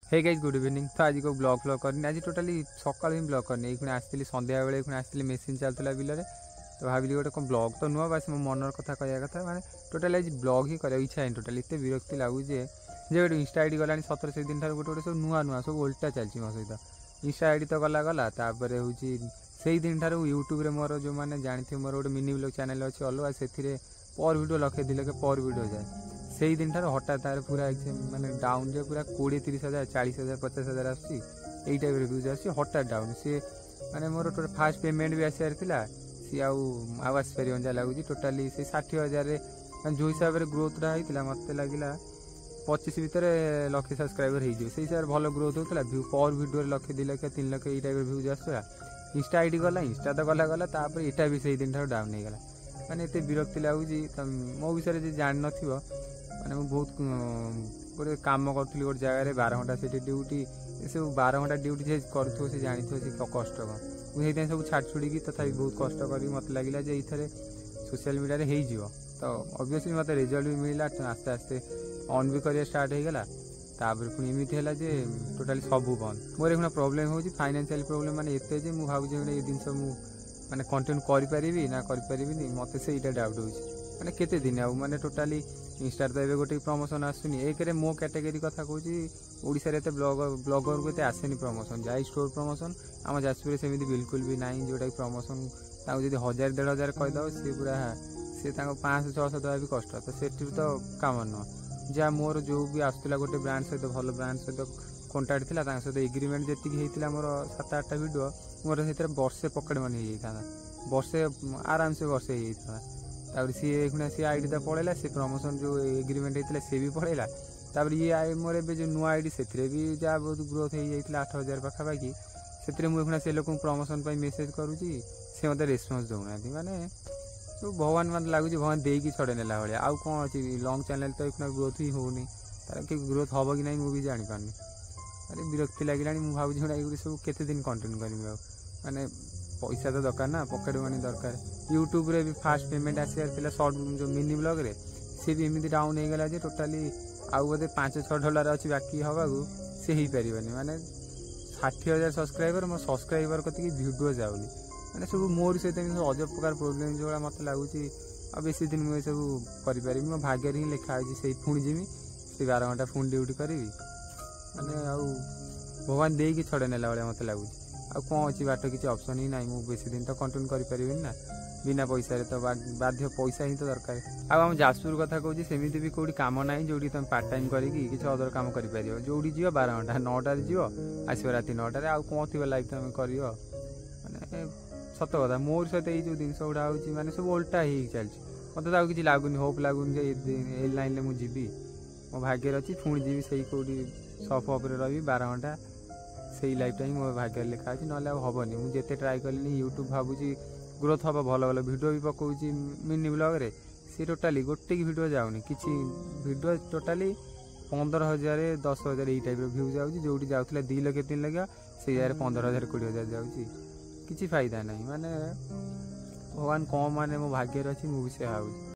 Hey guys good evening. तो आज को ब्लॉग फ्लॉग करनी आज टोटाली सकाल ही ब्लॉग करनी ये आसती सन्ध्या बेले आसती मेसीन चलता बिलरे तो भाविली गोटे कौन ब्लॉग तो नुह बास मो मनर कथा कह कथा मैंने टोटाली आज ब्लॉग ही कराया इच्छा है टोटाली एत विरक्ति लगुचे गोटे इंस्टा आईडी गलानी 17 दिन ठार गोटे गोटे सब नुआ नुआ सब उल्टा चलती मो सहित इंस्टा आईडी तो गला गला तापर हूँ से दिन ठार यूट्यूब रे मोर जो मैंने जानते मोर गोटे मिनी ब्लॉग चैनल अच्छे अलग से पर वीडियो लक्षे 2 लाख पर वीडियो जाए से दिन ठार हठात तार पूरा माने डाउन जो पूरा 20-30,000 40,000 50,000 आसी यही टाइप व्यूज आसी हठात डाउन सी माने मोर टोटल फास्ट पेमेंट भी आसार था सी आवास फेरी अंजा लगुच टोटाली से 60,000 जो हिसाब से ग्रोथटा होता मत लगे 25 भितर लक्षे सब्सक्राइबर हो से हिसाब से भल ग्रोथ होता व्यू पर वीडियो लक्षे 2 लाख 3 लाख यही टाइप व्यूज आसला इंस्टा आईडी गला इंस्टा तो गला गला यहाँ भी से दिन ठार डाउन हो गला मैंने एत विरक्ति लगुच मो विषय जी जान न मैंने बहुत गोटे कम करी गोटे जगह 12 घंटा से ड्यूटी सब 12 घंटा ड्यूटी से करूँ से जानी से कष्ट कौन मुझे सब छाड़ छुड़ी तथा बहुत कष्ट कर मत लगे ये सोशल मीडिया तो ऑब्वियसली मत रिजल्ट भी मिलला आस्ते आस्ते ऑन भी करिया स्टार्ट हो गला तापर पुणी एमती है जे टोटाली सब बंद मोर एक प्रोब्लेम हो फाइनेंशियल प्रोब्लेम माने एते जे मु भाबु जे ये जिनस मु माने कंटेंट करि परिबी ना करि परिबिनी मते से इटा डाउट होछि माने केते दिन आ माने टोटाली इंस्टा तो ये गोटे प्रमोशन आसुनी एक मो कैटेगरी कथा कहूँ ओडिशा रे ब्लॉगर को आसेनी प्रमोशन जाए स्टोर प्रमोशन आम जाजपुर सेमती बिल्कुल भी ना जोटा प्रमोशन जब 1000-1500 कहीदेव सी पूरा सी 500-600 देवा भी कष्ट तो से तो काम नुह जहाँ मोर जो भी आसला गोटे ब्रांड सहित भल ब्रांड सहित कंटाक्ट थी सहित एग्रीमेंट जी होता मोर 7-8टा वीडियो मोर से वर्षे पकेट मनी हो वर्षे आराम से वर्षे हो तापर सी आईडी तो पड़ेगा सी प्रमोशन जो एग्रीमेंट होता सी भी पड़ेगा तापर ये मोर ए जो नुआ आईडी से भी जहाँ बहुत ग्रोथ हो जाता 8,000 पाखापाखि से मुझे से लोक प्रमोशन मेसेज करुँची से मत रेस्पन्स दौना माने तो भगवान मतलब लगुच भगवान देकी छड़े नेला भाया आउ कौन अच्छी लंग चैनल तो एक ग्रोथ ही होनी तार कि ग्रोथ हम कि नहीं मुझे जापारनी अरे विरक्ति लगे मुझे भाई सब केते दिन कंटेन्ट करी माने पैसा तो दरकार ना पकेट मनी दरकार यूट्यूब रे भी फास्ट पेमेंट आसार शॉर्ट जो मिनी ब्लॉग रे सी भी एमती डाउन हो गला टोटाली आउ बोधे $5-6 अच्छी बाकी हवा सी हो पारे माने 60,000 सब्सक्राइबर मो सब्सक्राइबर कति वीडियो जाऊनी मैंने सब मोर सहित अजब प्रकार प्रोब्लेम जो मत लगुच आ बेसी दिन मुझे सब करें मो भाग्य ही लिखा से पुणी जीवी से 12 घंटा पुणी ड्यूटी करी मैंने भगवान दे कि छड़े नेला भाया मत लगुच आ कौन अच्छी बाट किसी ऑप्शन ही ना बेसी दिन तो कंटिन्यू करें ना बिना पैसा तो बाध्य पैसा ही तो दरकार आम जाजपुर कथा कहूँ सेमती भी कौटी कम ना जो तुम पार्ट टाइम करके किसी अदर कम कर जो जी 12 घंटा 9टार जीव आसो राति 9टार आउ कौन थी लाइफ तुम कर मैंने सत कथा मोर सहित ये जो जिनस गुड़ा हो मैंने सब उल्टा ही चलती मत तो किसी लगुनि होप लगुनि ए लाइन में मुझे मो भाग्य अच्छी पुणी जी से कौटी सफ अप्रे रही 12 घंटा से लाइफटा ही मो भाग्य लिखा अच्छी ना हेनी मुझे ट्राए कली यूट्यूब भावुँ ग्रोथ हम भल भल वीडियो भी पकाउच मिनी ब्लॉग रे सी टोटाली गोटे वीडियो जाऊनी किसी वीडियो टोटाली 15,000 10,000 यही टाइप भ्यू जाऊँगी जो जाऊला 2 लाख 3 लाख से जगह 15,000 20,000 जाऊँगी किसी फायदा नहीं माने भगवान कौन माने मो भाग्य अच्छी मुझे से